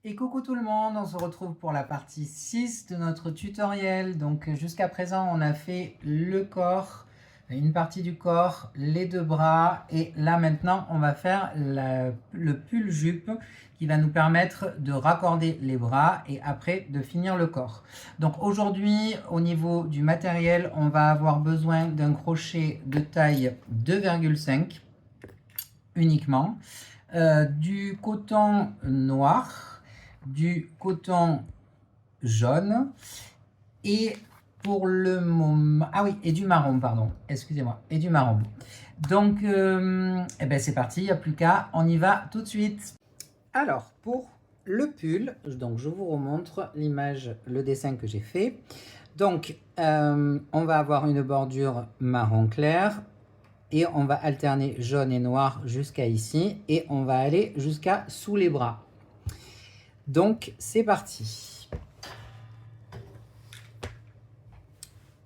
Et coucou tout le monde, on se retrouve pour la partie 6 de notre tutoriel. Donc jusqu'à présent on a fait le corps, une partie du corps, les deux bras et là maintenant on va faire le pull jupe qui va nous permettre de raccorder les bras et après de finir le corps. Donc aujourd'hui au niveau du matériel on va avoir besoin d'un crochet de taille 2,5 uniquement, du coton noir, du coton jaune et pour le moment... Ah oui, et du marron, pardon, excusez-moi, et du marron. Donc, eh ben c'est parti, il n'y a plus qu'à, on y va tout de suite. Alors, pour le pull, donc je vous remontre l'image, le dessin que j'ai fait. Donc, on va avoir une bordure marron clair, et on va alterner jaune et noir jusqu'à ici et on va aller jusqu'à sous les bras. Donc c'est parti.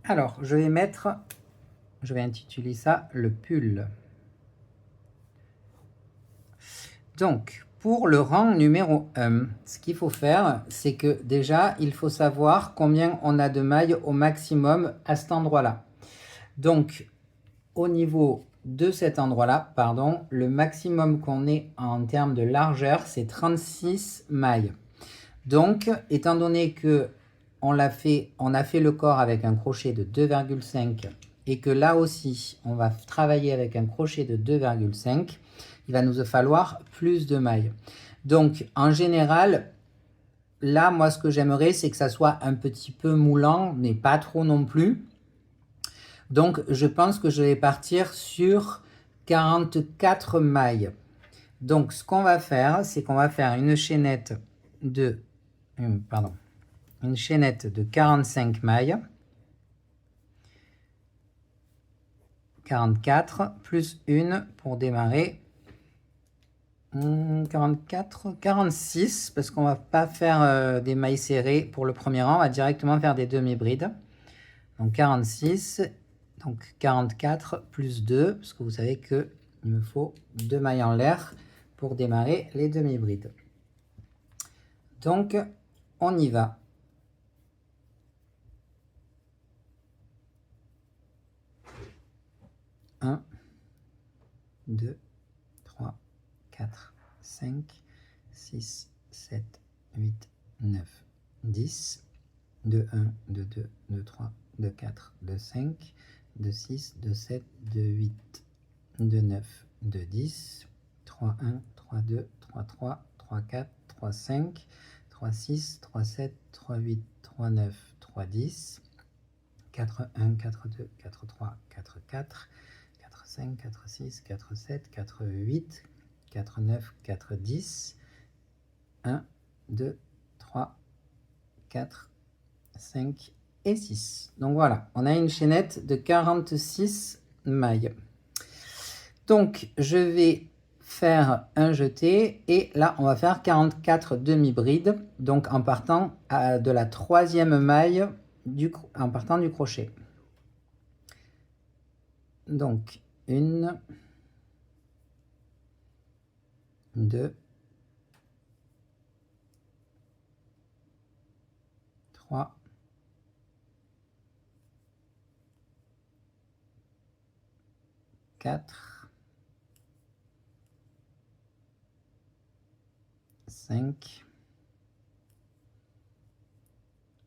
Alors je vais intituler ça le pull. Donc pour le rang numéro 1, ce qu'il faut faire, c'est que déjà il faut savoir combien on a de mailles au maximum à cet endroit-là. Donc au niveau de cet endroit-là, pardon, le maximum qu'on ait en termes de largeur, c'est 36 mailles. Donc, étant donné que on a fait le corps avec un crochet de 2,5 et que là aussi, on va travailler avec un crochet de 2,5, il va nous falloir plus de mailles. Donc, en général, là, moi, ce que j'aimerais, c'est que ça soit un petit peu moulant, mais pas trop non plus. Donc, je pense que je vais partir sur 44 mailles. Donc, ce qu'on va faire, c'est qu'on va faire une chaînette de... une chaînette de 45 mailles. 44 plus une pour démarrer. 44, 46, parce qu'on va pas faire des mailles serrées pour le premier rang, on va directement faire des demi-brides. Donc 46, donc 44 plus 2, parce que vous savez qu'il me faut 2 mailles en l'air pour démarrer les demi-brides. Donc on y va. 1, 2, 3, 4, 5, 6, 7, 8, 9, 10, 2, 1, 2, 2, 2, 3, 2, 4, 2, 5, 2, 6, 2, 7, 2, 8, 2, 9, 2, 10, 3, 1, 3, 2, 3, 3, 3, 4, 3, 5, 3, 6, 3, 7, 3, 8, 3, 9, 3, 10, 4, 1, 4, 2, 4, 3, 4, 4, 4, 5, 4, 6, 4, 7, 4, 8, 4, 9, 4, 10, 1, 2, 3, 4, 5 et 6. Donc voilà, on a une chaînette de 46 mailles. Donc je vais faire un jeté et là on va faire 44 demi-brides, donc en partant de la troisième maille en partant du crochet. Donc 1, 2, 3, 4, 5,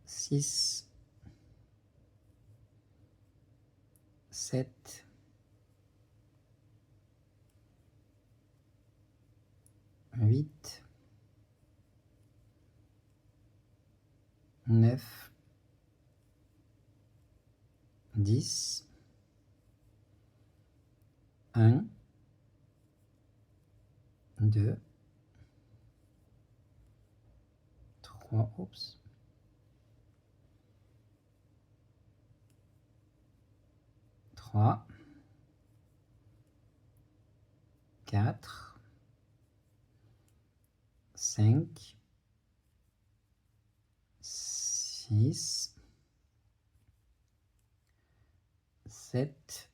6, 7, 8, 9, 10, 1, 2, 3, oups, 3, 4, 5, 6, 7,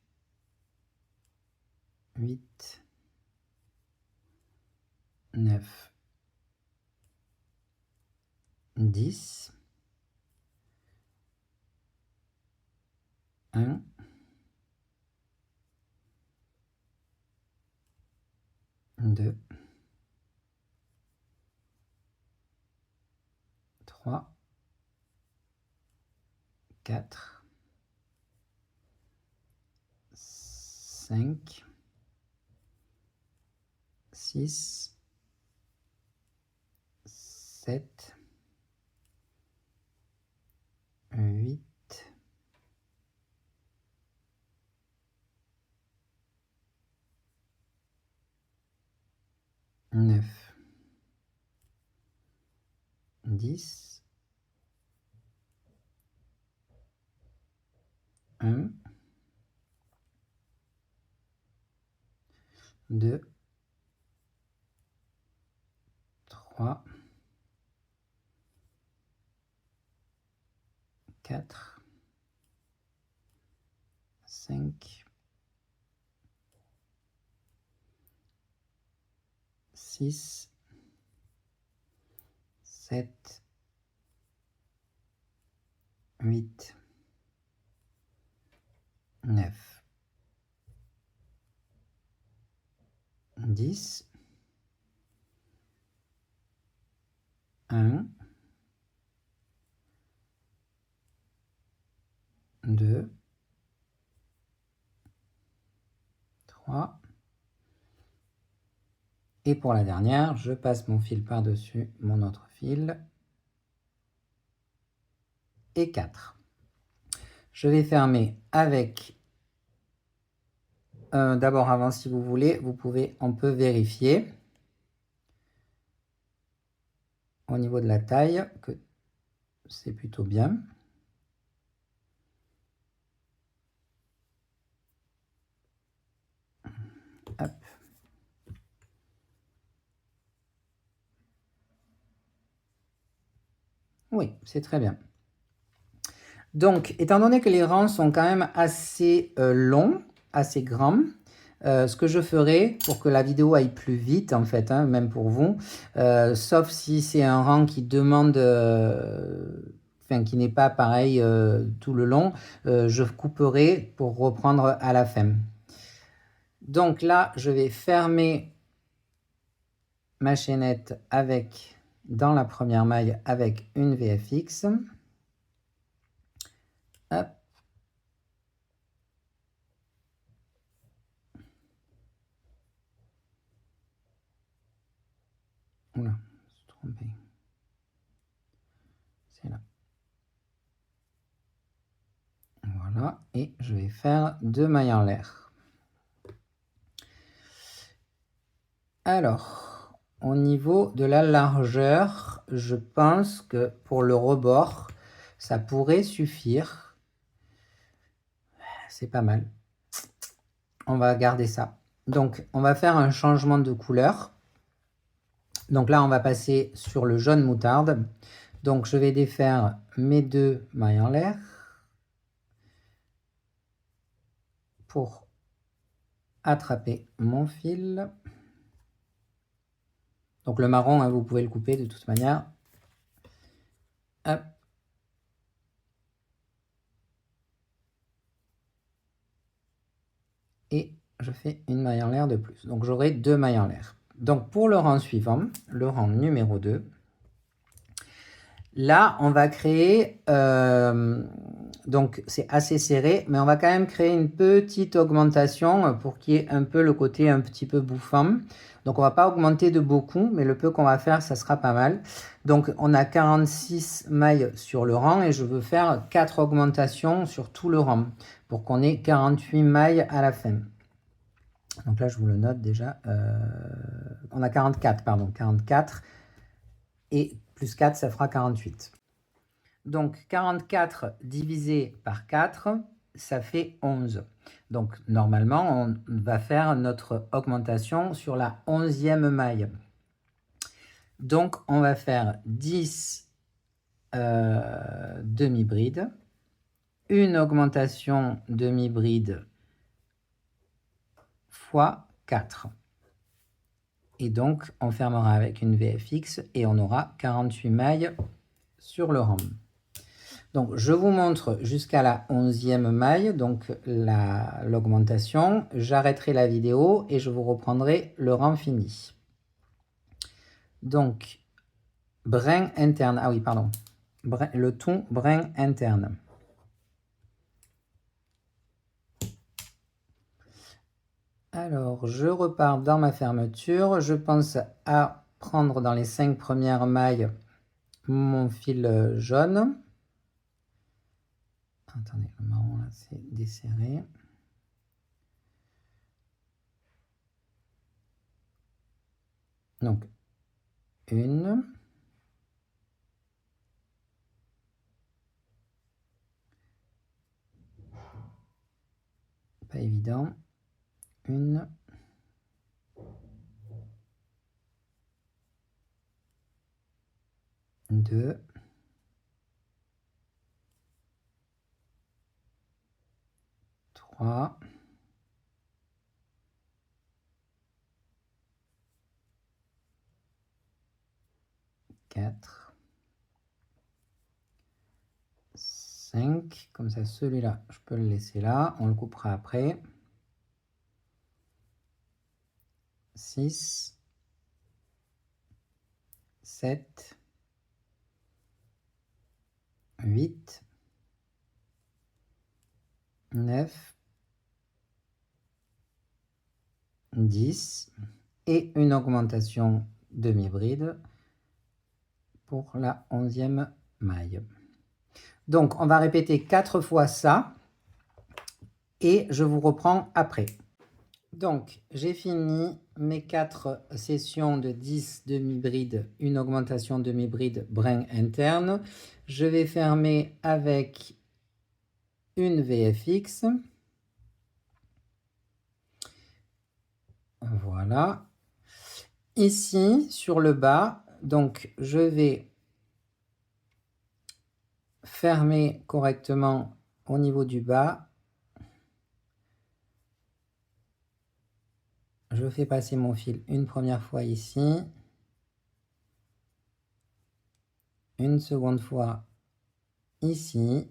8, 9, 10, 1, 2, 3, 4, 5, 6, 7, 8, 9, 10, 1, 2, 3, 4, 5, 6, 7, 8, 9, 10, 1, 2, 3. Et pour la dernière, je passe mon fil par-dessus mon autre fil. Et 4. Je vais fermer avec... D'abord, avant, si vous voulez, on peut vérifier au niveau de la taille que c'est plutôt bien. Hop. Oui, c'est très bien. Donc, étant donné que les rangs sont quand même assez longs, assez grands, ce que je ferai pour que la vidéo aille plus vite, en fait, hein, même pour vous, sauf si c'est un rang qui demande, qui n'est pas pareil tout le long, je couperai pour reprendre à la fin. Donc là, je vais fermer ma chaînette dans la première maille avec une VFX. Hop. Oula, je me suis trompé. C'est là. Voilà, et je vais faire 2 mailles en l'air. Alors, au niveau de la largeur, je pense que pour le rebord, ça pourrait suffire. C'est pas mal. On va garder ça. Donc, on va faire un changement de couleur. Donc là, on va passer sur le jaune moutarde. Donc, je vais défaire mes 2 mailles en l'air pour attraper mon fil. Donc le marron, hein, vous pouvez le couper de toute manière. Hop. Et je fais une maille en l'air de plus. Donc j'aurai 2 mailles en l'air. Donc pour le rang suivant, le rang numéro 2, là on va créer, donc c'est assez serré, mais on va quand même créer une petite augmentation pour qu'il y ait un peu le côté un petit peu bouffant. Donc on va pas augmenter de beaucoup, mais le peu qu'on va faire, ça sera pas mal. Donc on a 46 mailles sur le rang et je veux faire 4 augmentations sur tout le rang pour qu'on ait 48 mailles à la fin. Donc là je vous le note déjà. On a 44, pardon, 44 et plus 4, ça fera 48. Donc 44 divisé par 4, ça fait 11. Donc normalement, on va faire notre augmentation sur la 11e maille. Donc on va faire 10 demi-brides, une augmentation demi-bride fois 4. Et donc on fermera avec une VFX et on aura 48 mailles sur le rang. Donc, je vous montre jusqu'à la 11e maille, donc l'augmentation. J'arrêterai la vidéo et je vous reprendrai le rang fini. Donc, brin interne. Ah oui, pardon. Le ton brin interne. Alors, je repars dans ma fermeture. Je pense à prendre dans les 5 premières mailles mon fil jaune. Attendez, le marron là, c'est desserré. Donc, une. Pas évident. Une. Deux. 3, 4, 5, comme ça celui-là, je peux le laisser là, on le coupera après. 6, 7, 8, 9, 10 et une augmentation demi-bride pour la 11e maille. Donc, on va répéter 4 fois ça et je vous reprends après. Donc, j'ai fini mes 4 sessions de 10 demi-brides, une augmentation demi-bride brin interne. Je vais fermer avec une VFX. Voilà. Ici, sur le bas, donc je vais fermer correctement au niveau du bas. Je fais passer mon fil une première fois ici. Une seconde fois ici.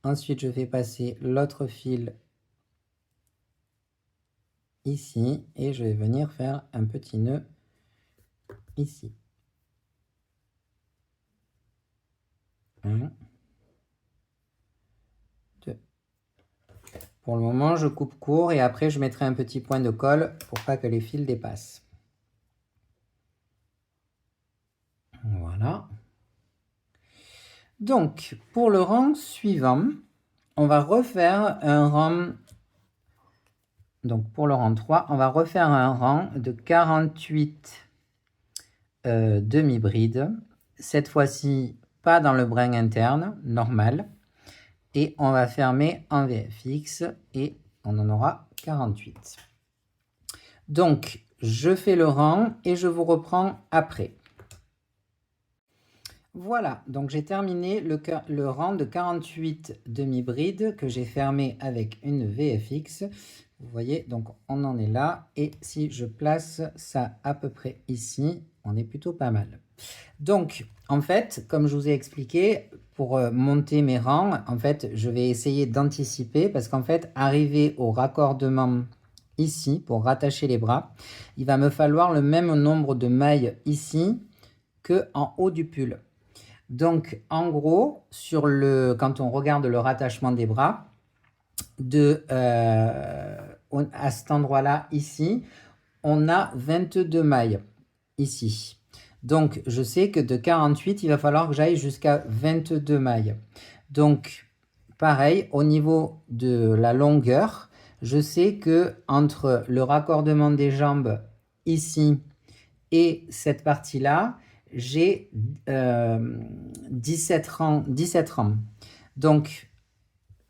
Ensuite, je fais passer l'autre fil ici et je vais venir faire un petit nœud ici. 1, 2. Pour le moment, je coupe court et après, je mettrai un petit point de colle pour pas que les fils dépassent. Voilà. Donc, pour le rang suivant, on va refaire un rang. Donc, pour le rang 3, on va refaire un rang de 48 demi-brides. Cette fois-ci, pas dans le brin interne, normal. Et on va fermer en VFX et on en aura 48. Donc, je fais le rang et je vous reprends après. Voilà, donc j'ai terminé le rang de 48 demi-brides que j'ai fermé avec une VFX. Vous voyez, donc on en est là. Et si je place ça à peu près ici, on est plutôt pas mal. Donc, en fait, comme je vous ai expliqué, pour monter mes rangs, en fait, je vais essayer d'anticiper parce qu'en fait, arriver au raccordement ici, pour rattacher les bras, il va me falloir le même nombre de mailles ici qu'en haut du pull. Donc, en gros, quand on regarde le rattachement des bras, à cet endroit-là, ici, on a 22 mailles, ici. Donc, je sais que de 48, il va falloir que j'aille jusqu'à 22 mailles. Donc, pareil, au niveau de la longueur, je sais que entre le raccordement des jambes ici et cette partie-là, j'ai 17 rangs. Donc,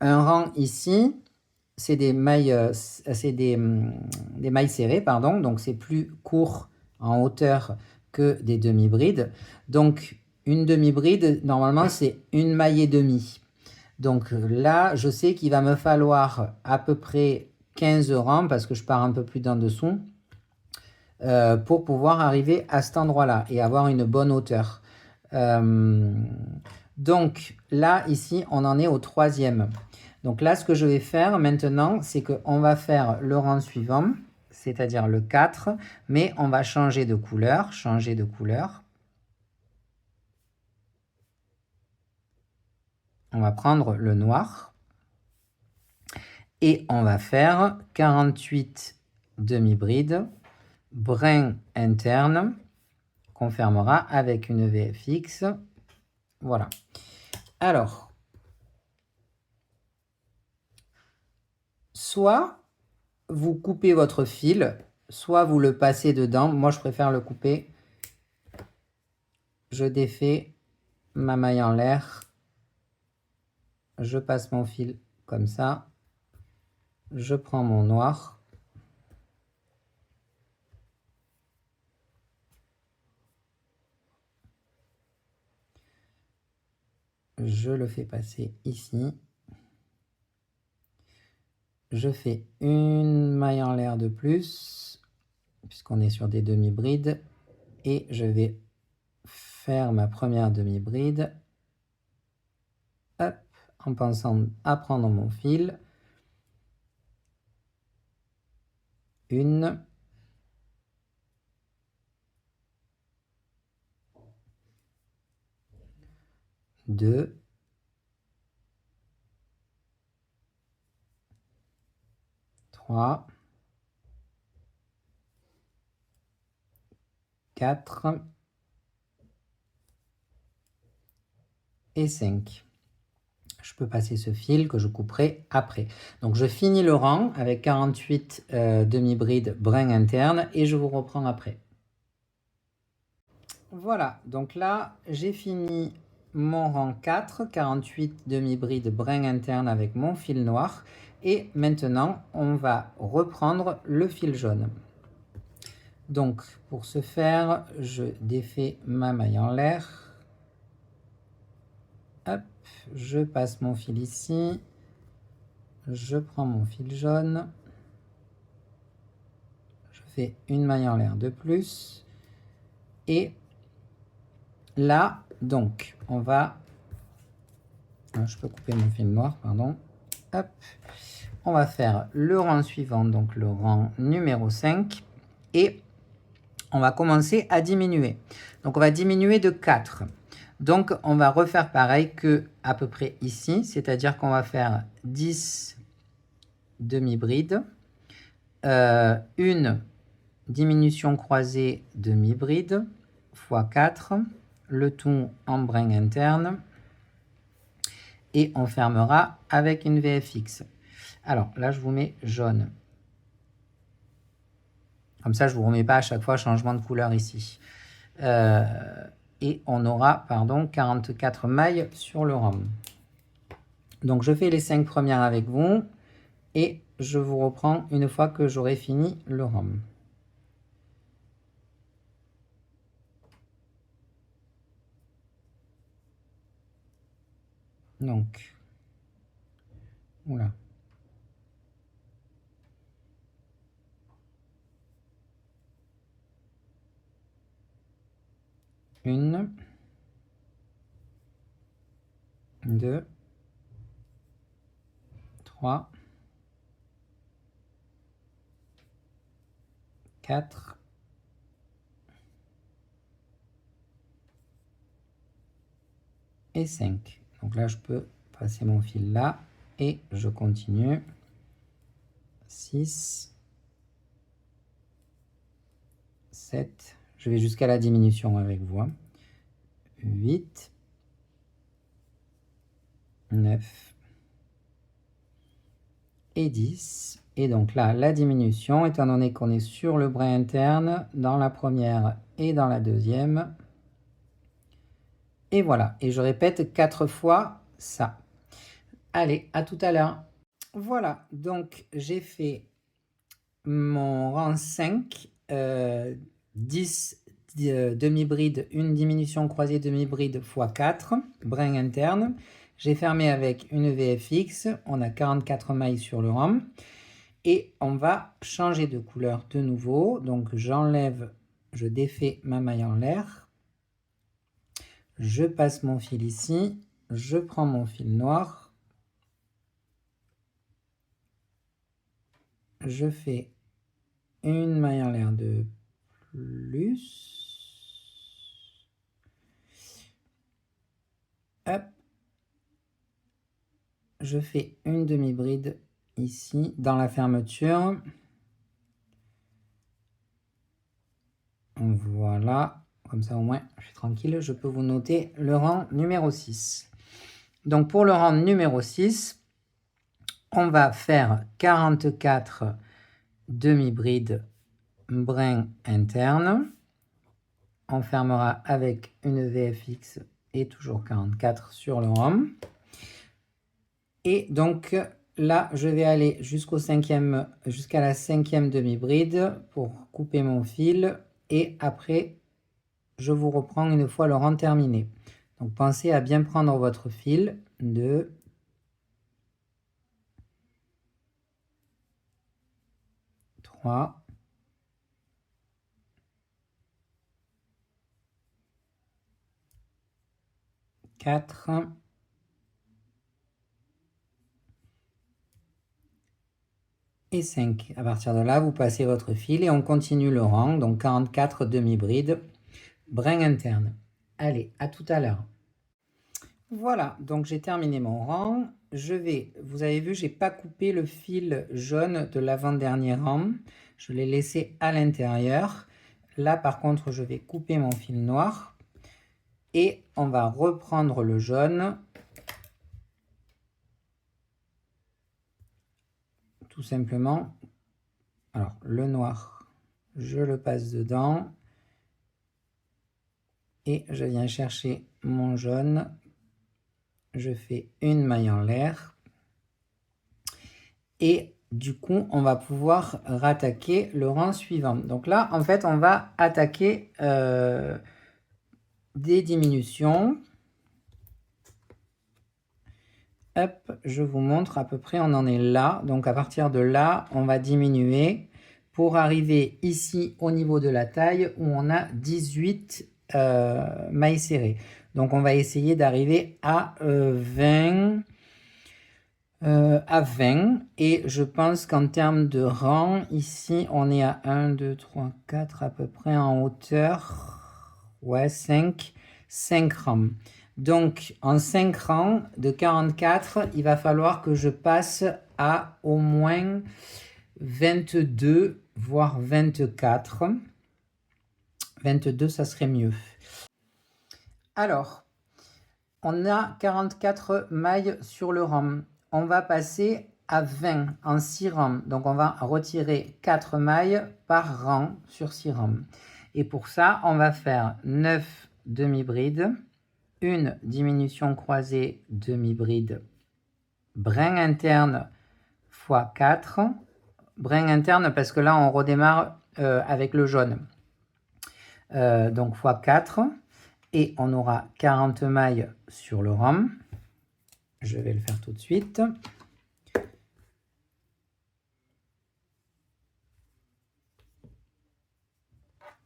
un rang ici, c'est des mailles, des mailles serrées, pardon. Donc, c'est plus court en hauteur que des demi-brides. Donc, une demi-bride, normalement, c'est une maille et demie. Donc là, je sais qu'il va me falloir à peu près 15 rangs, parce que je pars un peu plus d'en dessous, pour pouvoir arriver à cet endroit-là et avoir une bonne hauteur. Donc là, ici, on en est au 3e. Donc là, ce que je vais faire maintenant, c'est qu'on va faire le rang suivant, c'est-à-dire le 4, mais on va changer de couleur, On va prendre le noir. Et on va faire 48 demi-brides, brin interne, qu'on fermera avec une VFX. Voilà. Alors, soit vous coupez votre fil, soit vous le passez dedans. Moi, je préfère le couper. Je défais ma maille en l'air. Je passe mon fil comme ça. Je prends mon noir. Je le fais passer ici. Je fais une maille en l'air de plus, puisqu'on est sur des demi-brides. Et je vais faire ma première demi-bride. Hop, en pensant à prendre mon fil. Une. Deux. Trois. 4 et 5. Je peux passer ce fil que je couperai après. Donc je finis le rang avec 48 demi-brides brin interne et je vous reprends après. Voilà, donc là j'ai fini mon rang 4, 48 demi-brides brin interne avec mon fil noir. Et maintenant on va reprendre le fil jaune. Donc pour ce faire, je défais ma maille en l'air. Hop, je passe mon fil ici. Je prends mon fil jaune. Je fais une maille en l'air de plus. Et là, donc, on va... Je peux couper mon fil noir, pardon. Hop. On va faire le rang suivant, donc le rang numéro 5. Et on va commencer à diminuer. Donc, on va diminuer de 4. Donc, on va refaire pareil que à peu près ici. C'est-à-dire qu'on va faire 10 demi-brides. Une diminution croisée demi-bride x 4. Le tout en brin interne. Et on fermera avec une VFX. Alors, là, je vous mets jaune. Comme ça, je ne vous remets pas à chaque fois changement de couleur ici. Et on aura, 44 mailles sur le rang. Donc, je fais les 5 premières avec vous. Et je vous reprends une fois que j'aurai fini le rang. Donc, oula. Une, deux, trois, 4 et 5. Donc là, je peux passer mon fil là et je continue. 6, 7, je vais jusqu'à la diminution avec vous. 8, 9 et 10. Et donc là, la diminution, étant donné qu'on est sur le brin interne, dans la première et dans la deuxième. Et voilà, et je répète 4 fois ça. Allez, à tout à l'heure. Voilà, donc j'ai fait mon rang 5, 10 demi-brides, une diminution croisée demi-bride x 4, brin interne. J'ai fermé avec une VFX, on a 44 mailles sur le rang. Et on va changer de couleur de nouveau. Donc j'enlève, je défais ma maille en l'air. Je passe mon fil ici, je prends mon fil noir, je fais une maille en l'air de plus, hop, je fais une demi-bride ici dans la fermeture, voilà, comme ça au moins je suis tranquille, je peux vous noter le rang numéro 6. Donc pour le rang numéro 6, on va faire 44 demi-brides brin interne. On fermera avec une VFX et toujours 44 sur le rang. Et donc là, je vais aller jusqu'à la cinquième demi-bride pour couper mon fil. Et après, je vous reprends une fois le rang terminé. Donc pensez à bien prendre votre fil. 2, 3, 4 et 5. À partir de là, vous passez votre fil et on continue le rang. Donc 44 demi-brides, brin interne. Allez, à tout à l'heure. Voilà, donc j'ai terminé mon rang. Vous avez vu, j'ai pas coupé le fil jaune de l'avant-dernier rang. Je l'ai laissé à l'intérieur. Là, par contre, je vais couper mon fil noir. Et on va reprendre le jaune. Tout simplement. Alors, le noir, je le passe dedans. Et je viens chercher mon jaune. Je fais une maille en l'air. Et du coup, on va pouvoir rattaquer le rang suivant. Donc là, en fait, on va attaquer des diminutions. Hop, je vous montre à peu près, on en est là. Donc à partir de là, on va diminuer pour arriver ici au niveau de la taille où on a 18 mailles serrées. Donc on va essayer d'arriver à 20. À 20 et je pense qu'en termes de rang, ici on est à 1, 2, 3, 4 à peu près en hauteur. Ouais, 5 rangs. Donc en 5 rangs de 44, il va falloir que je passe à au moins 22, voire 24. 22, ça serait mieux. Alors, on a 44 mailles sur le rang. On va passer à 20 en 6 rangs. Donc, on va retirer 4 mailles par rang sur 6 rangs. Et pour ça, on va faire 9 demi-brides, une diminution croisée demi-bride, brin interne x 4. Brin interne parce que là, on redémarre avec le jaune. Donc, x 4. Et on aura 40 mailles sur le rang. Je vais le faire tout de suite.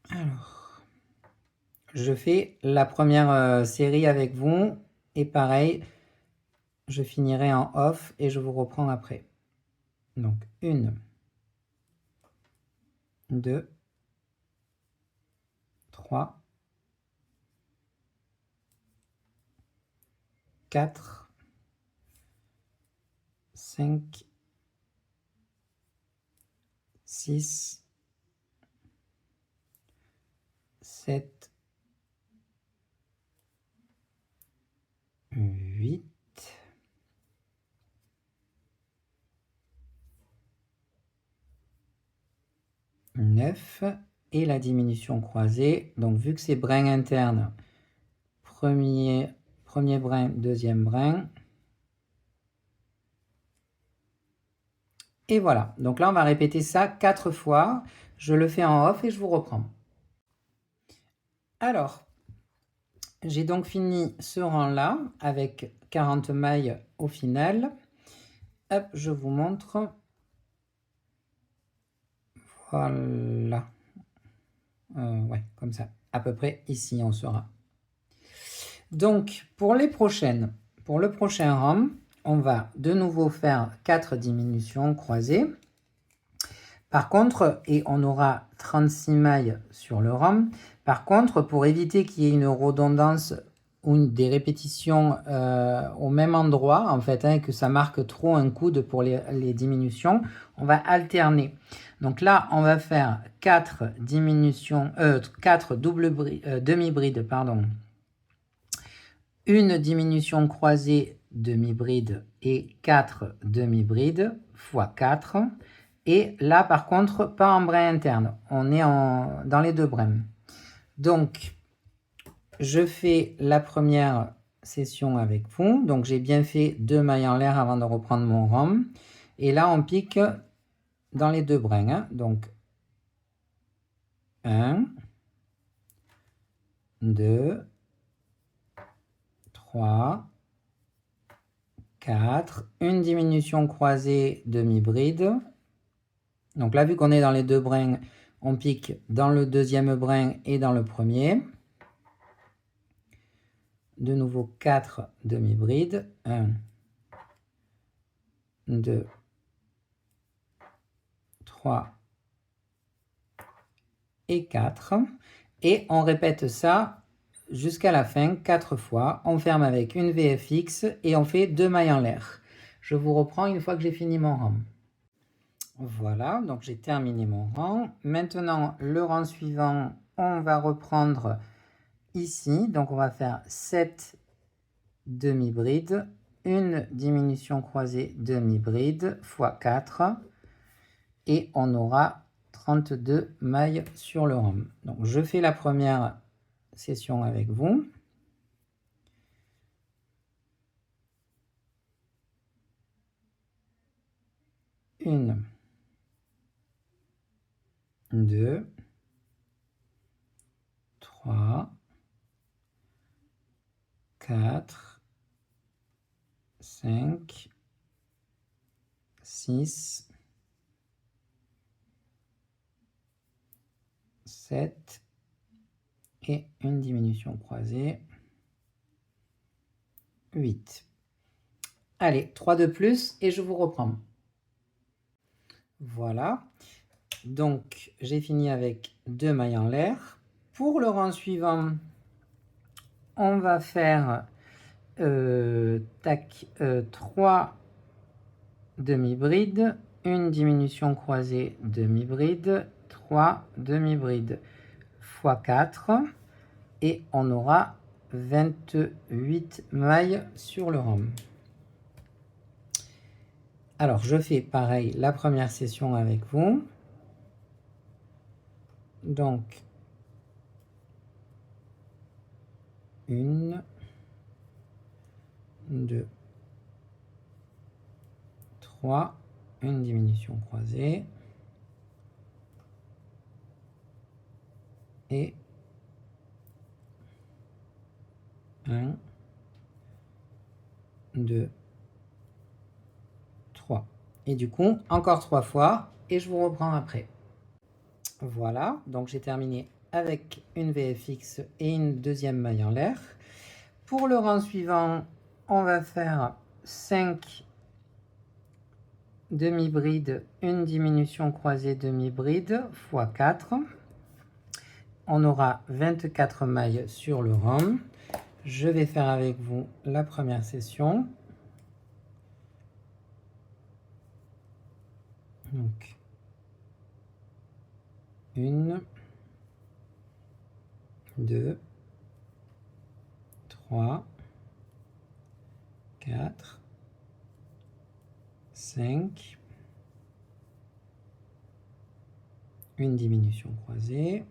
Alors, je fais la première série avec vous. Et pareil, je finirai en off et je vous reprends après. Donc, 1, 2, 3, 4, 5, 6, 7, 8, 9 et la diminution croisée. Donc, vu que c'est brin interne, premier brin, deuxième brin. Et voilà. Donc là, on va répéter ça 4 fois. Je le fais en off et je vous reprends. Alors, j'ai donc fini ce rang-là avec 40 mailles au final. Hop, je vous montre. Voilà. Ouais, comme ça. À peu près ici, on sera. Donc, pour le prochain rang, on va de nouveau faire 4 diminutions croisées. Par contre, et on aura 36 mailles sur le rang. Par contre, pour éviter qu'il y ait une redondance ou des répétitions au même endroit, en fait, que ça marque trop un coude pour les diminutions, on va alterner. Donc là, on va faire 4 diminutions, 4 demi-brides, pardon. Une diminution croisée demi-bride et 4 demi-brides fois 4. Et là, par contre, pas en brin interne. On est dans les deux brins. Donc, je fais la première session avec vous. Donc, j'ai bien fait 2 mailles en l'air avant de reprendre mon rang. Et là, on pique dans les deux brins. Donc, 1, 2, 3, 4. Une diminution croisée demi-bride. Donc là, vu qu'on est dans les deux brins, on pique dans le deuxième brin et dans le premier. De nouveau 4 demi-brides. 1, 2, 3 et 4. Et on répète ça jusqu'à la fin, 4 fois. On ferme avec une VFX et on fait 2 mailles en l'air. Je vous reprends une fois que j'ai fini mon rang. Voilà, donc j'ai terminé mon rang. Maintenant, le rang suivant, on va reprendre ici. Donc on va faire 7 demi-brides, une diminution croisée demi-bride fois 4 et on aura 32 mailles sur le rang. Donc je fais la première session avec vous. Une, 2, 3, 4, 5, 6, 7 et une diminution croisée, 8. Allez, 3 de plus et je vous reprends. Voilà, donc j'ai fini avec 2 mailles en l'air. Pour le rang suivant, on va faire 3 demi-brides, une diminution croisée demi-bride, 3 demi-brides fois 4 et on aura 28 mailles sur le rang. Alors je fais pareil la première session avec vous. Donc 1, 2, 3, une diminution croisée et 1, 2, 3. Et du coup, encore 3 fois et je vous reprends après. Voilà, donc j'ai terminé avec une VFX et une deuxième maille en l'air. Pour le rang suivant, on va faire 5 demi-brides, une diminution croisée demi-bride fois 4. On aura 24 mailles sur le rang. Je vais faire avec vous la première session. Donc, 1, 2, 3, 4, 5, une diminution croisée,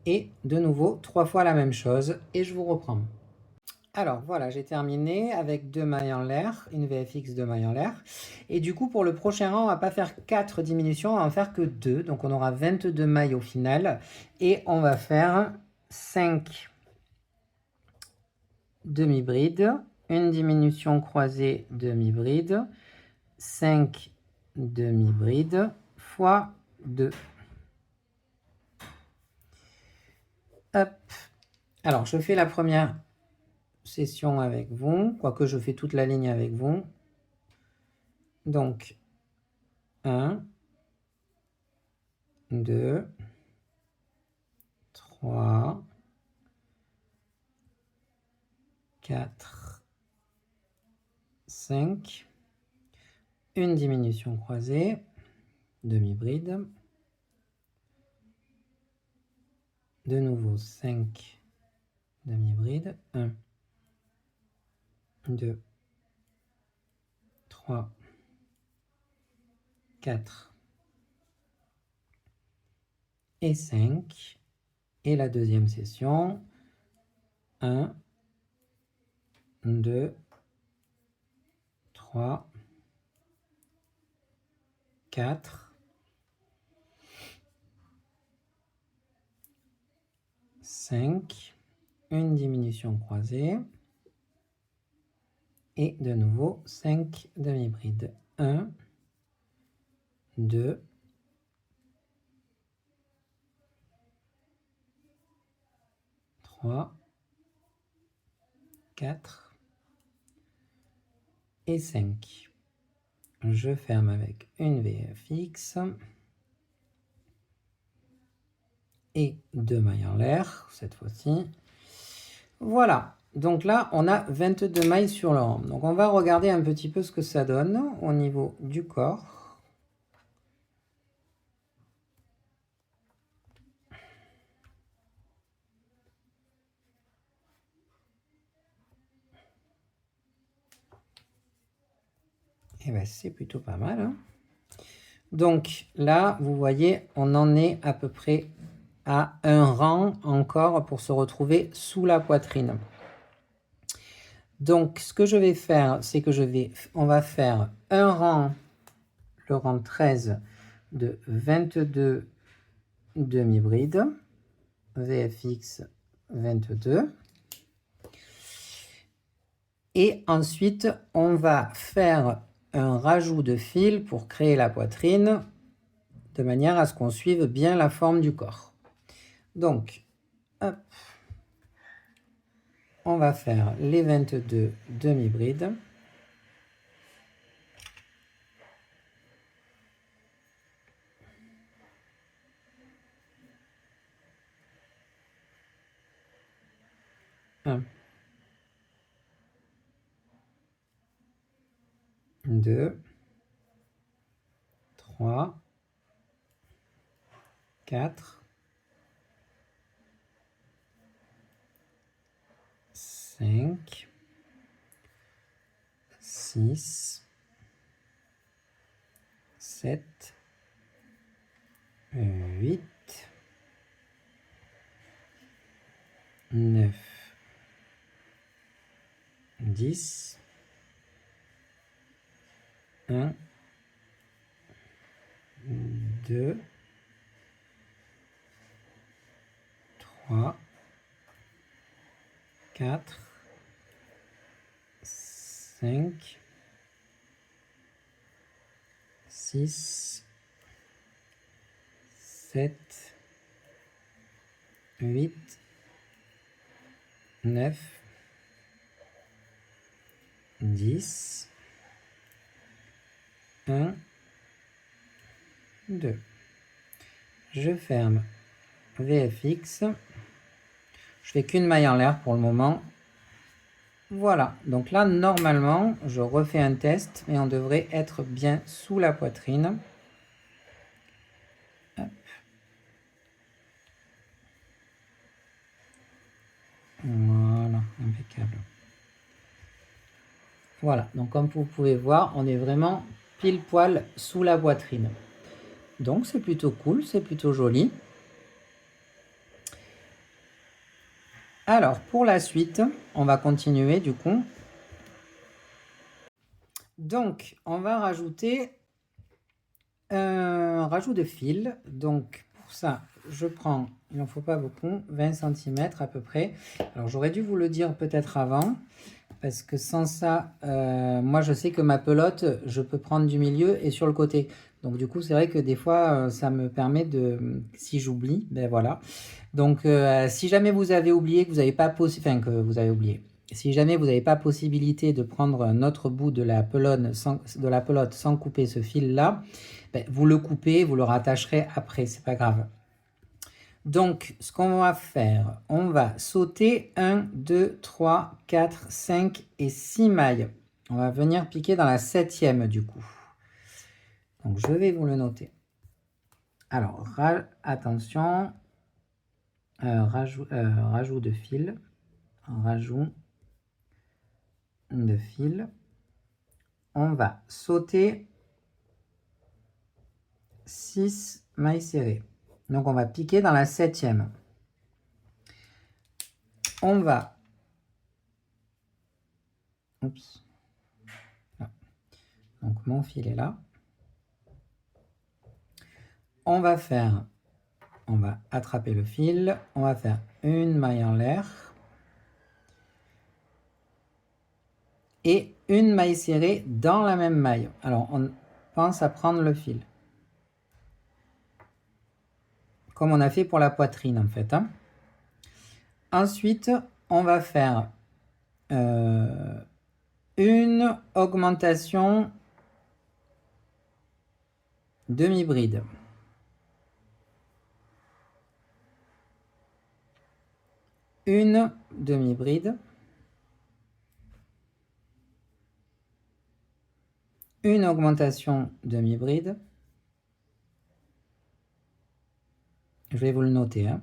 et de nouveau 3 fois la même chose, et je vous reprends. Alors voilà, j'ai terminé avec 2 mailles en l'air, une VFX 2 mailles en l'air, et du coup pour le prochain rang, on va pas faire 4 diminutions, on va en faire que 2, donc on aura 22 mailles au final, et on va faire 5 demi-brides, une diminution croisée demi-bride, 5 demi-brides fois 2. Hop. Alors, je fais la première session avec vous, quoique je fais toute la ligne avec vous. Donc, 1, 2, 3, 4, 5, une diminution croisée, demi-bride, de nouveau 5 demi-bride, 1, 2, 3, 4 et 5, et la deuxième session, 1, 2, 3, 4, 5, une diminution croisée, et de nouveau 5 demi-brides. 1, 2, 3, 4 et 5. Je ferme avec une VFX et 2 mailles en l'air cette fois-ci. Voilà, donc là on a 22 mailles sur le rang. Donc on va regarder un petit peu ce que ça donne au niveau du corps. Et bien c'est plutôt pas mal, hein. Donc là, vous voyez, on en est à peu près à un rang encore pour se retrouver sous la poitrine. Donc, ce que je vais faire, c'est que on va faire un rang, le rang 13 de 22 demi-brides, VFX 22. Et ensuite, on va faire un rajout de fil pour créer la poitrine, de manière à ce qu'on suive bien la forme du corps. Donc, hop, on va faire les 22 demi-brides. Un, 2, 3, 4, 5, 6, 7, 8, 9, 10, 1, 2, 3, 4, 5, 6, 7, 8, 9, 10, 1, 2. Je ferme VFX. Je fais qu'une maille en l'air pour le moment. Voilà, donc là normalement je refais un test et on devrait être bien sous la poitrine. Hop. Voilà, impeccable. Voilà, donc comme vous pouvez voir, on est vraiment pile poil sous la poitrine. Donc c'est plutôt cool, c'est plutôt joli. Alors pour la suite, on va continuer du coup. Donc on va rajouter un rajout de fil. Donc pour ça, je prends, il n'en faut pas beaucoup, 20 cm à peu près. Alors j'aurais dû vous le dire peut-être avant, parce que sans ça, moi je sais que ma pelote, je peux prendre du milieu et sur le côté. Donc du coup, c'est vrai que des fois, ça me permet de, si j'oublie, ben voilà. Donc, si jamais vous avez oublié que vous n'avez pas que vous avez oublié, si jamais vous n'avez pas possibilité de prendre un autre bout de la pelote sans couper ce fil-là, ben, vous le coupez, vous le rattacherez après, c'est pas grave. Donc, ce qu'on va faire, on va sauter 1, 2, 3, 4, 5 et 6 mailles. On va venir piquer dans la 7e du coup. Donc, je vais vous le noter. Alors, attention, rajout de fil, rajout de fil. On va sauter 6 mailles serrées. Donc, on va piquer dans la 7e. On va... Oups. Là. Donc, mon fil est là. On va attraper le fil. On va faire une maille en l'air. Et une maille serrée dans la même maille. Alors, on pense à prendre le fil. Comme on a fait pour la poitrine, en fait. Hein. Ensuite, on va faire une augmentation demi-bride. Une demi-bride. Une augmentation demi-bride. Je vais vous le noter. Hein.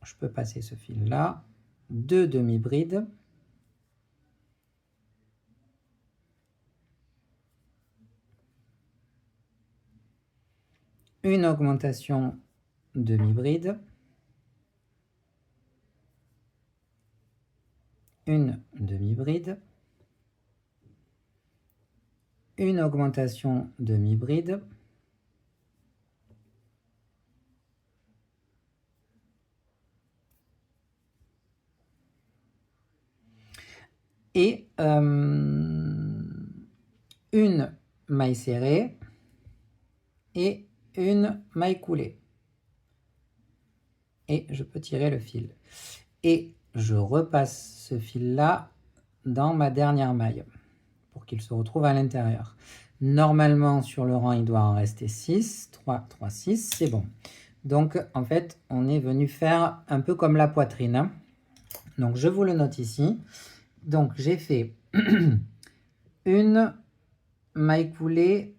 Je peux passer ce fil-là. 2 demi-brides. Une augmentation demi-bride. Une demi-bride. Une augmentation demi-bride. Et une maille serrée et une maille coulée. Et je peux tirer le fil. Et je repasse ce fil-là dans ma dernière maille pour qu'il se retrouve à l'intérieur. Normalement, sur le rang, il doit en rester 6. 3, 3, 6, c'est bon. Donc, en fait, on est venu faire un peu comme la poitrine. Hein. Donc, je vous le note ici. Donc, j'ai fait une maille coulée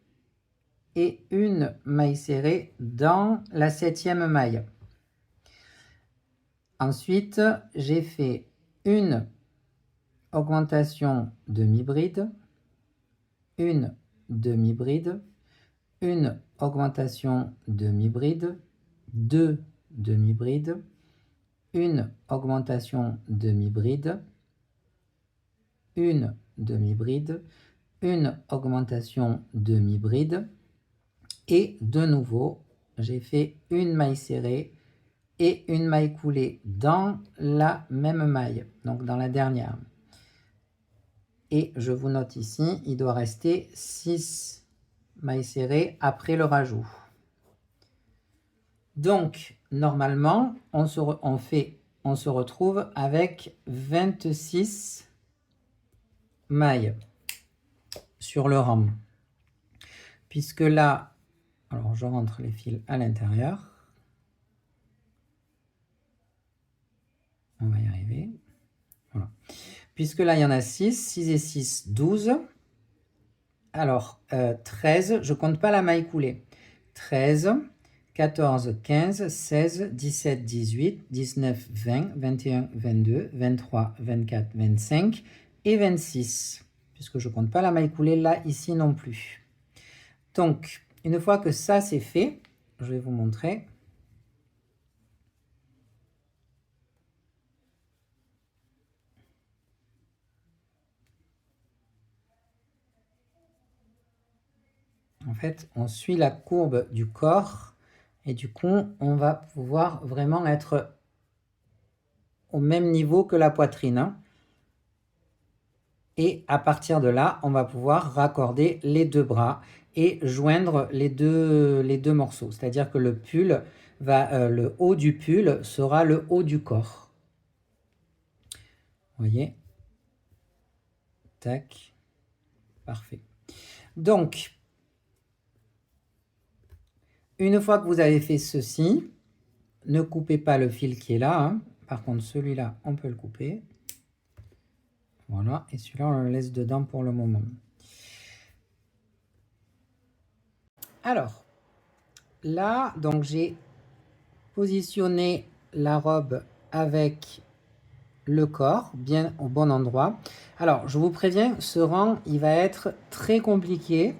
et une maille serrée dans la 7e maille. Ensuite, j'ai fait une augmentation demi-bride, une demi-bride, une augmentation demi-bride, 2 demi-brides, une augmentation demi-bride, une demi-bride, une augmentation demi-bride et de nouveau j'ai fait une maille serrée et une maille coulée dans la même maille, donc dans la dernière. Et je vous note ici, il doit rester 6 mailles serrées après le rajout. Donc normalement on se retrouve avec 26 mailles sur le rang. Puisque là, alors je rentre les fils à l'intérieur. On va y arriver. Voilà. Puisque là, il y en a 6. 6 et 6, 12. Alors, 13, je ne compte pas la maille coulée. 13, 14, 15, 16, 17, 18, 19, 20, 21, 22, 23, 24, 25 et 26. Puisque je ne compte pas la maille coulée là, ici non plus. Donc, une fois que ça c'est fait, je vais vous montrer. En fait, on suit la courbe du corps et du coup, on va pouvoir vraiment être au même niveau que la poitrine. Hein. Et à partir de là, on va pouvoir raccorder les deux bras et joindre les deux morceaux. C'est-à-dire que le pull le haut du pull sera le haut du corps. Vous voyez? Tac. Parfait. Donc, une fois que vous avez fait ceci, ne coupez pas le fil qui est là, hein. Par contre, celui-là, on peut le couper. Voilà, et celui-là, on le laisse dedans pour le moment. Alors, là, donc j'ai positionné la robe avec le corps, bien au bon endroit. Alors, je vous préviens, ce rang, il va être très compliqué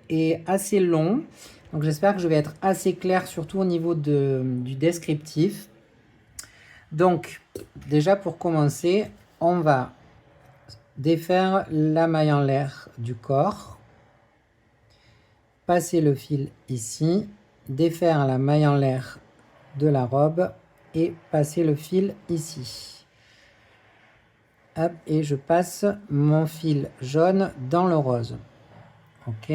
et assez long. Donc, j'espère que je vais être assez clair, surtout au niveau du descriptif. Donc, déjà pour commencer, on va défaire la maille en l'air du corps, passer le fil ici, défaire la maille en l'air de la robe et passer le fil ici. Hop, et je passe mon fil jaune dans le rose. Ok.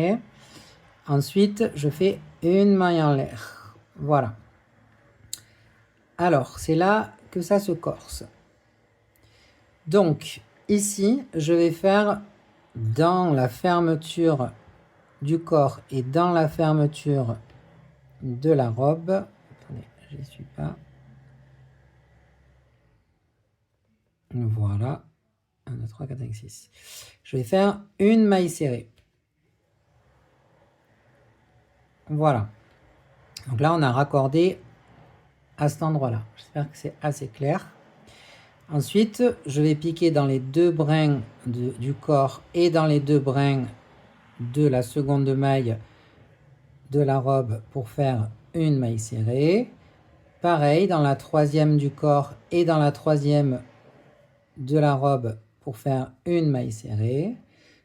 Ensuite, je fais une maille en l'air. Voilà. Alors, c'est là que ça se corse. Donc, ici, je vais faire dans la fermeture du corps et dans la fermeture de la robe. Attendez, je n'y suis pas. Voilà. 1, 2, 3, 4, 5, 6. Je vais faire une maille serrée. Voilà. Donc là, on a raccordé à cet endroit-là. J'espère que c'est assez clair. Ensuite, je vais piquer dans les deux brins du corps et dans les deux brins de la seconde maille de la robe pour faire une maille serrée. Pareil, dans la troisième du corps et dans la troisième de la robe pour faire une maille serrée.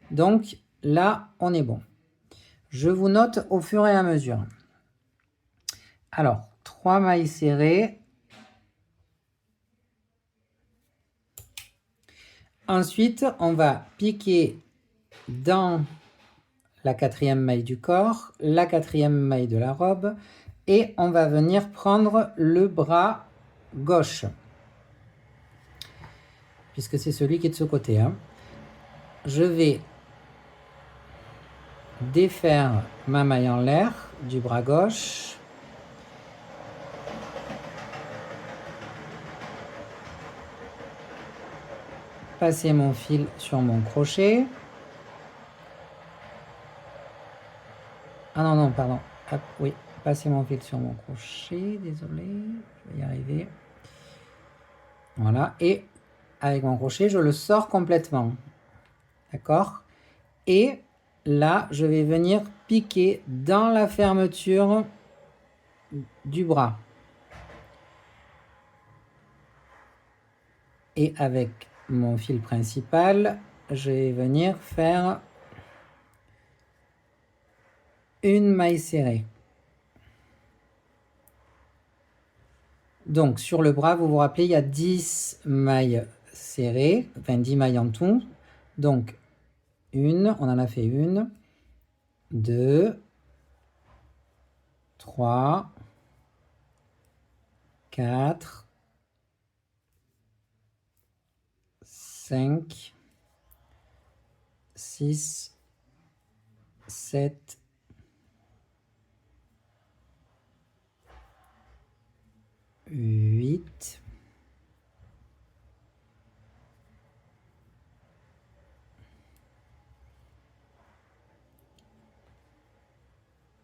Donc là, on est bon. Je vous note au fur et à mesure. Alors, 3 mailles serrées. Ensuite, on va piquer dans la quatrième maille du corps, la quatrième maille de la robe, et on va venir prendre le bras gauche, puisque c'est celui qui est de ce côté, hein. Je vais défaire ma maille en l'air du bras gauche. Passer mon fil sur mon crochet. Ah non, non, pardon. Hop, oui, passer mon fil sur mon crochet. Désolé, je vais y arriver. Voilà, et avec mon crochet, je le sors complètement. D'accord? Et là, je vais venir piquer dans la fermeture du bras. Et avec mon fil principal, je vais venir faire une maille serrée. Donc, sur le bras, vous vous rappelez, il y a 10 mailles serrées, enfin 10 mailles en tout. Donc, on en a fait une, 2, 3, 4, 5, 6, 7, 8,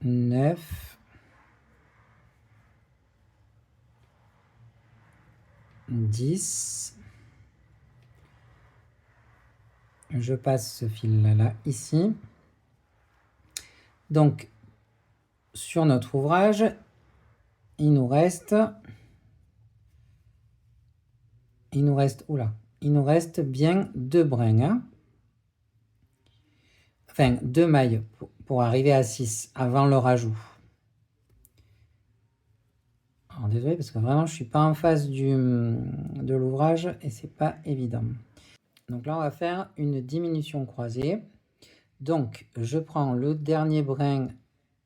9, 10. Je passe ce fil-là ici. Donc, sur notre ouvrage, il nous reste bien 2 brins, hein. Enfin, 2 mailles pour arriver à 6 avant le rajout. Alors, désolé parce que vraiment je suis pas en face de l'ouvrage et c'est pas évident. Donc là, on va faire une diminution croisée. Donc, je prends le dernier brin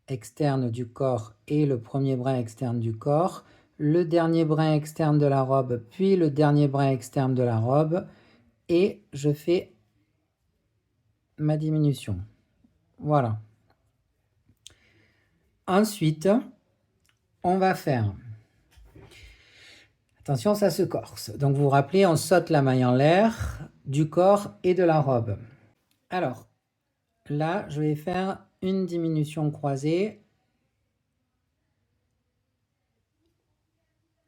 externe du corps et le premier brin externe du corps, le dernier brin externe de la robe, puis le dernier brin externe de la robe, et je fais ma diminution. Voilà. Ensuite, on va faire... Attention, ça se corse. Donc, vous vous rappelez, on saute la maille en l'air du corps et de la robe. Alors, là, je vais faire une diminution croisée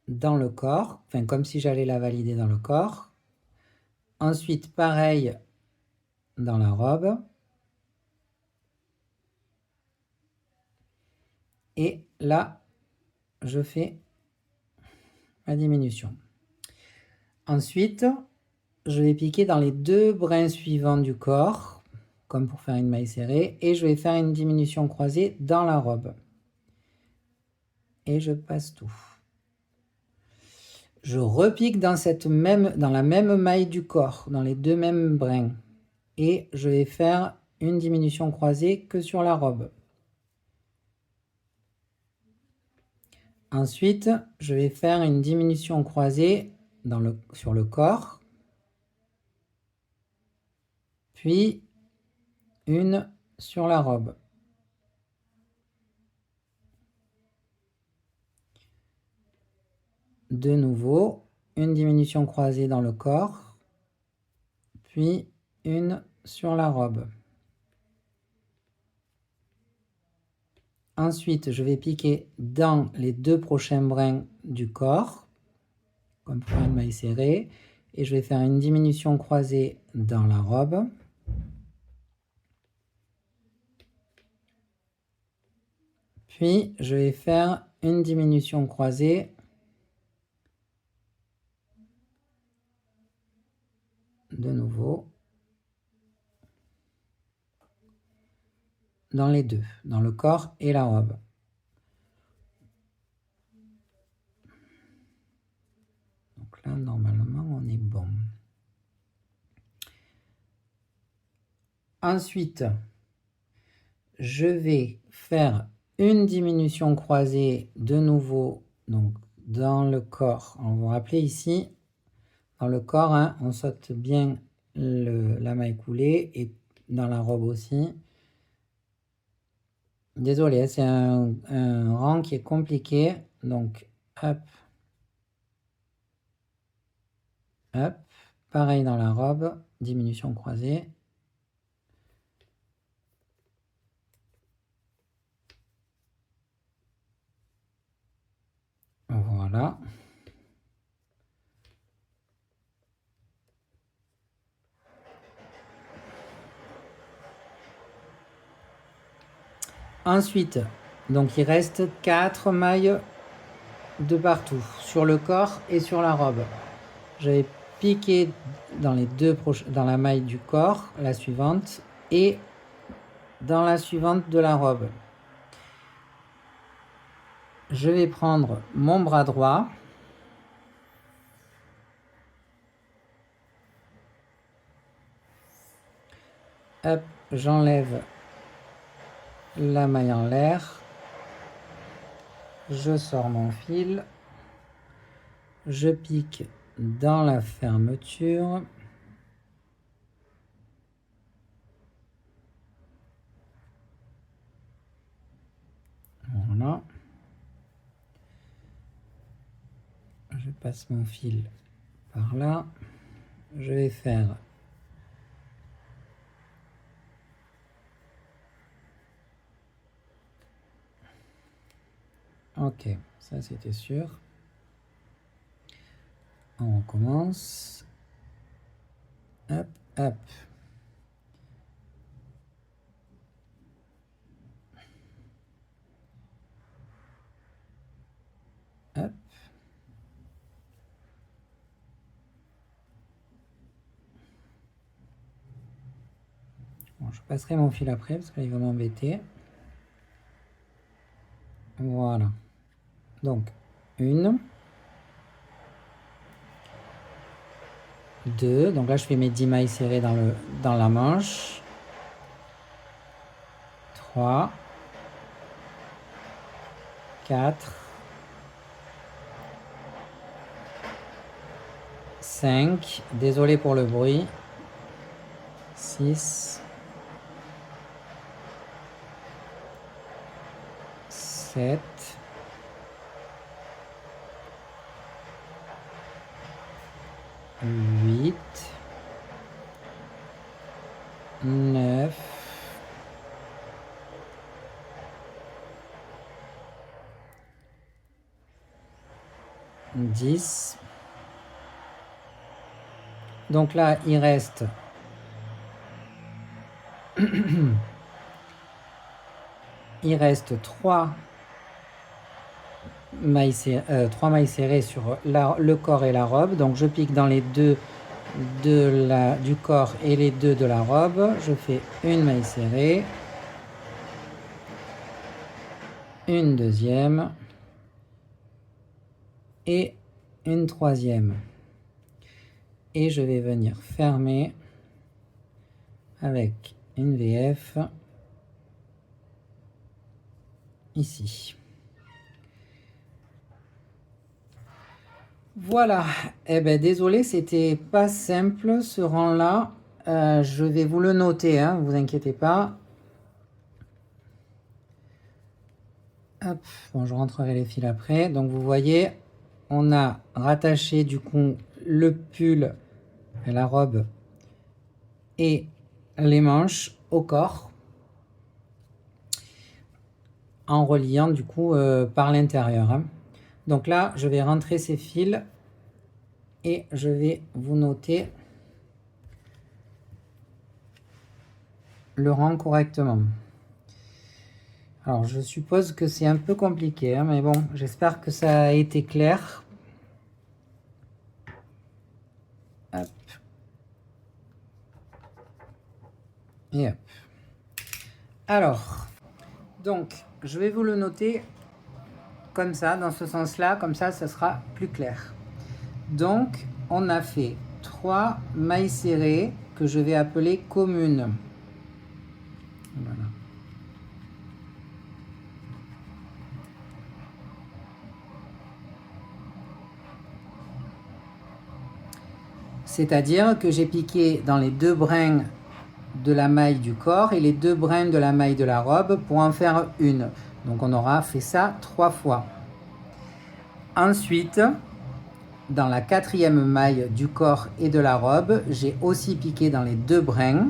dans le corps, enfin comme si j'allais la valider dans le corps. Ensuite, pareil dans la robe. Et là, je fais ma diminution. Ensuite, je vais piquer dans les deux brins suivants du corps, comme pour faire une maille serrée, et je vais faire une diminution croisée dans la robe. Et je passe tout. Je repique dans la même maille du corps, dans les deux mêmes brins. Et je vais faire une diminution croisée que sur la robe. Ensuite, je vais faire une diminution croisée sur le corps. Puis une sur la robe. De nouveau, une diminution croisée dans le corps, puis une sur la robe. Ensuite, je vais piquer dans les deux prochains brins du corps, comme pour une maille serrée, et je vais faire une diminution croisée dans la robe. Puis, je vais faire une diminution croisée de nouveau dans les deux, dans le corps et la robe. Donc là, normalement, on est bon. Ensuite, je vais faire une diminution croisée de nouveau donc dans le corps. On va vous rappeler ici, dans le corps, hein, on saute bien la maille coulée et dans la robe aussi. Désolé, c'est un rang qui est compliqué. Donc, hop, hop. Pareil dans la robe, diminution croisée. Voilà. Ensuite, donc il reste 4 mailles de partout, sur le corps et sur la robe. Je vais piquer dans dans la maille du corps, la suivante, et dans la suivante de la robe. Je vais prendre mon bras droit, hop, j'enlève la maille en l'air, je sors mon fil, je pique dans la fermeture, voilà, je passe mon fil par là, je vais faire ok, ça c'était sûr. On recommence. Hop, hop. Hop. Bon, je passerai mon fil après parce qu'il va m'embêter. Voilà. Donc, une. 2, donc là je fais mes 10 mailles serrées dans la manche, 3, 4, 5, désolé pour le bruit, 6, 7, 8, 9, 10. Donc là, il reste il reste 3 mailles serrées sur le corps et la robe. Donc je pique dans les deux du corps et les deux de la robe. Je fais une maille serrée, une deuxième et une troisième. Et je vais venir fermer avec une VF ici. Voilà, eh ben désolé, c'était pas simple ce rang-là. Je vais vous le noter, hein, vous inquiétez pas. Hop, bon, je rentrerai les fils après. Donc vous voyez, on a rattaché du coup le pull, la robe et les manches au corps en reliant du coup par l'intérieur. Hein. Donc là, je vais rentrer ces fils et je vais vous noter le rang correctement. Alors, je suppose que c'est un peu compliqué, hein, mais bon, j'espère que ça a été clair. Hop. Et hop. Alors, donc, je vais vous le noter comme ça, dans ce sens-là, comme ça sera plus clair. Donc, on a fait 3 mailles serrées que je vais appeler communes. Voilà. C'est-à-dire que j'ai piqué dans les 2 brins de la maille du corps et les 2 brins de la maille de la robe pour en faire une. Donc on aura fait ça 3 fois. Ensuite, dans la 4e maille du corps et de la robe, j'ai aussi piqué dans les 2 brins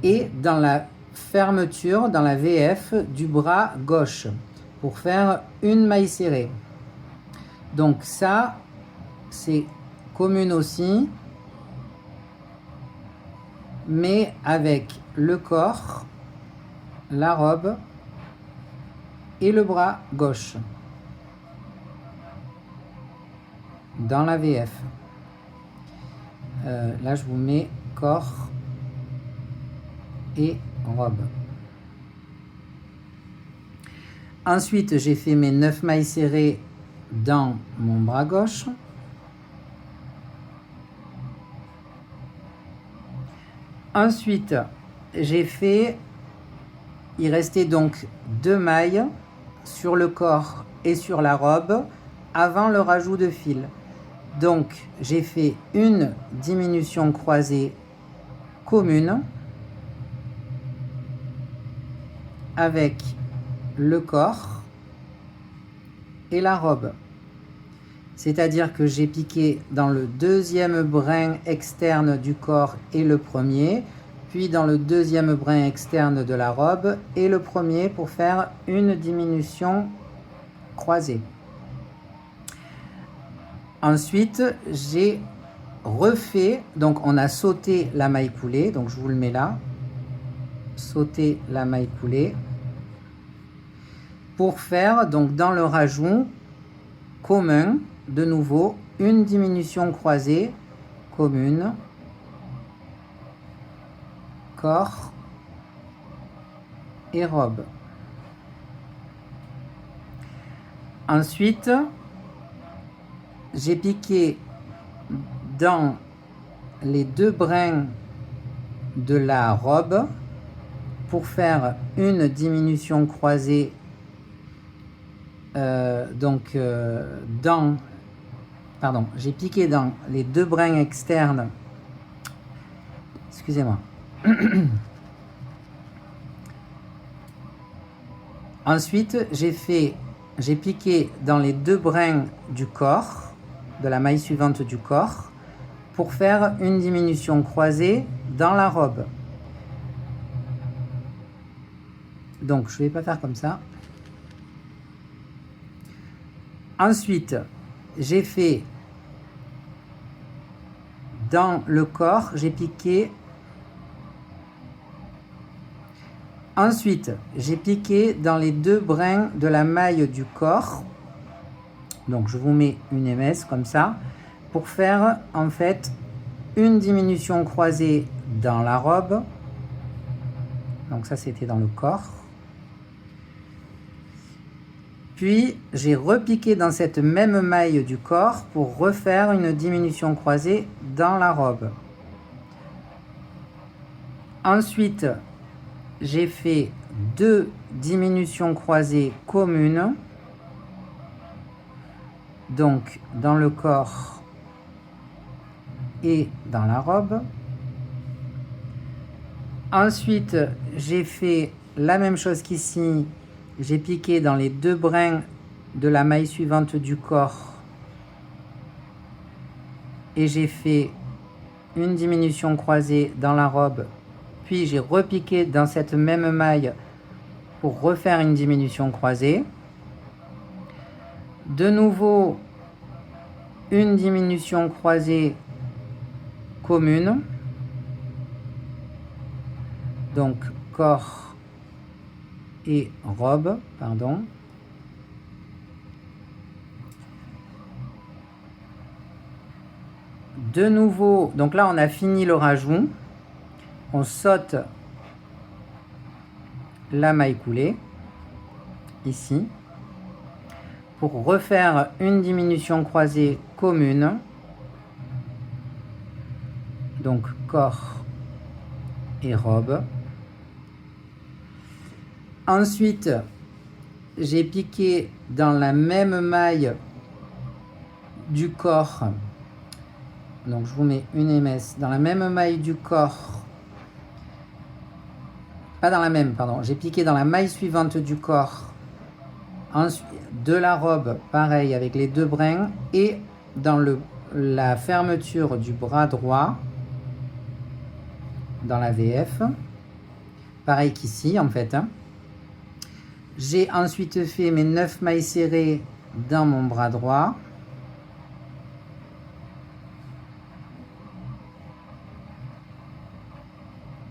et dans la fermeture, dans la VF du bras gauche pour faire une maille serrée. Donc ça, c'est commune aussi, mais avec le corps, la robe et le bras gauche dans la VF. Là, je vous mets corps et robe. Ensuite, j'ai fait mes 9 mailles serrées dans mon bras gauche. Ensuite, j'ai fait, il restait donc 2 mailles sur le corps et sur la robe avant le rajout de fil. Donc, j'ai fait une diminution croisée commune avec le corps et la robe. C'est-à-dire que j'ai piqué dans le 2e brin externe du corps et le premier, puis dans le 2e brin externe de la robe et le premier pour faire une diminution croisée. Ensuite, j'ai refait, donc on a sauté la maille coulée, donc je vous le mets là, sauter la maille coulée, pour faire donc dans le rajout commun, de nouveau, une diminution croisée commune, corps et robe. Ensuite, j'ai piqué dans les 2 brins de la robe pour faire une diminution croisée j'ai piqué dans les 2 brins externes, excusez-moi. Ensuite, j'ai piqué dans les 2 brins du corps, de la maille suivante du corps, pour faire une diminution croisée dans la robe. Donc, je ne vais pas faire comme ça. Ensuite, j'ai fait dans le corps, j'ai piqué. Ensuite, j'ai piqué dans les 2 brins de la maille du corps. Donc, je vous mets une émesse comme ça pour faire en fait une diminution croisée dans la robe. Donc ça, c'était dans le corps. Puis, j'ai repiqué dans cette même maille du corps pour refaire une diminution croisée dans la robe. Ensuite, j'ai fait 2 diminutions croisées communes. Donc, dans le corps et dans la robe. Ensuite, j'ai fait la même chose qu'ici. J'ai piqué dans les 2 brins de la maille suivante du corps et j'ai fait une diminution croisée dans la robe, puis j'ai repiqué dans cette même maille pour refaire une diminution croisée. De nouveau, une diminution croisée commune, donc corps et robe, pardon. De nouveau, donc là on a fini le rajout. On saute la maille coulée, ici, pour refaire une diminution croisée commune. Donc corps et robe. Ensuite, j'ai piqué dans la même maille du corps. Donc, je vous mets une émesse dans la même maille du corps. Pas dans la même, pardon. J'ai piqué dans la maille suivante du corps. Ensuite, de la robe, pareil, avec les 2 brins. Et dans la fermeture du bras droit, dans la VF. Pareil qu'ici, en fait, hein. J'ai ensuite fait mes 9 mailles serrées dans mon bras droit.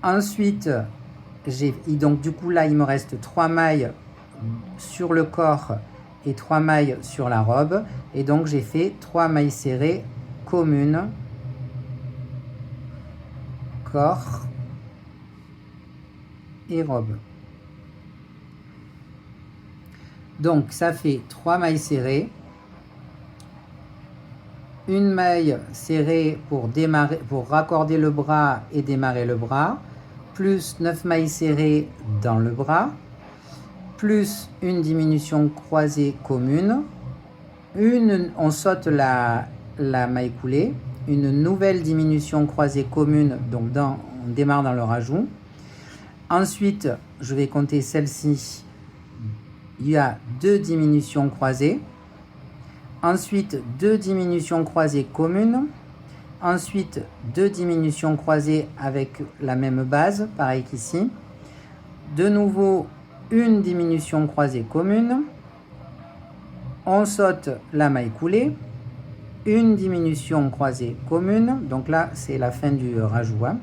Ensuite, donc du coup là, il me reste 3 mailles sur le corps et 3 mailles sur la robe. Et donc, j'ai fait 3 mailles serrées communes. Corps et robe. Donc, ça fait 3 mailles serrées, une maille serrée pour raccorder le bras et démarrer le bras, plus 9 mailles serrées dans le bras, plus une diminution croisée commune, on saute la maille coulée, une nouvelle diminution croisée commune, donc on démarre dans le rajout. Ensuite, je vais compter celle-ci. Il y a 2 diminutions croisées. Ensuite, 2 diminutions croisées communes. Ensuite, 2 diminutions croisées avec la même base, pareil qu'ici. De nouveau, une diminution croisée commune. On saute la maille coulée. Une diminution croisée commune. Donc là, c'est la fin du rajout. Hein.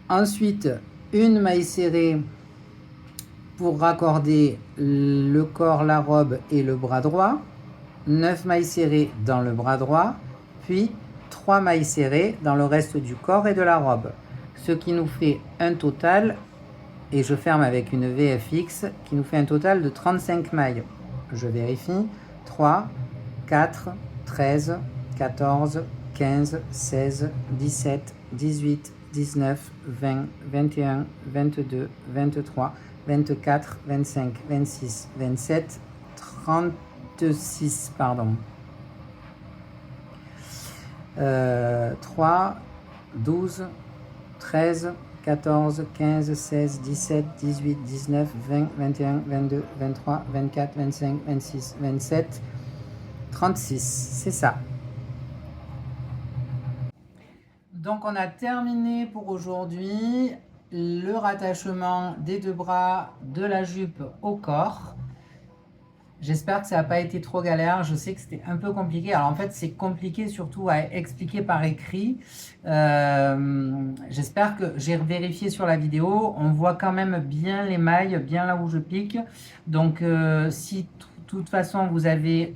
Ensuite, une maille serrée pour raccorder le corps, la robe et le bras droit. 9 mailles serrées dans le bras droit, puis 3 mailles serrées dans le reste du corps et de la robe. Ce qui nous fait un total, et je ferme avec une VFX, qui nous fait un total de 35 mailles. Je vérifie. 3, 4, 13, 14, 15, 16, 17, 18, 19, 20, 21, 22, 23, 24, 25, 26, 27, 36, pardon. 3, 12, 13, 14, 15, 16, 17, 18, 19, 20, 21, 22, 23, 24, 25, 26, 27, 36. C'est ça. Donc on a terminé pour aujourd'hui le rattachement des deux bras de la jupe au corps. J'espère que ça n'a pas été trop galère. Je sais que c'était un peu compliqué. Alors en fait, c'est compliqué surtout à expliquer par écrit. J'espère que j'ai vérifié sur la vidéo. On voit quand même bien les mailles, bien là où je pique. Donc si de toute façon vous avez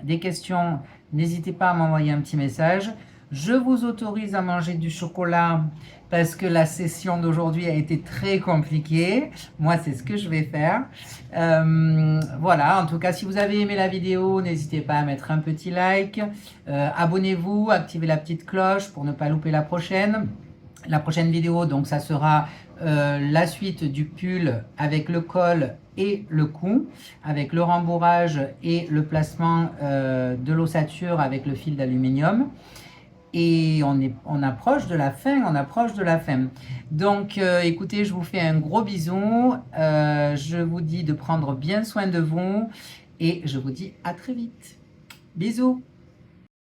des questions, n'hésitez pas à m'envoyer un petit message. Je vous autorise à manger du chocolat parce que la session d'aujourd'hui a été très compliquée. Moi, c'est ce que je vais faire. Voilà, en tout cas, si vous avez aimé la vidéo, n'hésitez pas à mettre un petit like. Abonnez-vous, activez la petite cloche pour ne pas louper la prochaine. La prochaine vidéo, donc ça sera la suite du pull avec le col et le cou, avec le rembourrage et le placement de l'ossature avec le fil d'aluminium. Et on approche de la fin, Donc, écoutez, je vous fais un gros bisou. Je vous dis de prendre bien soin de vous. Et je vous dis à très vite. Bisous.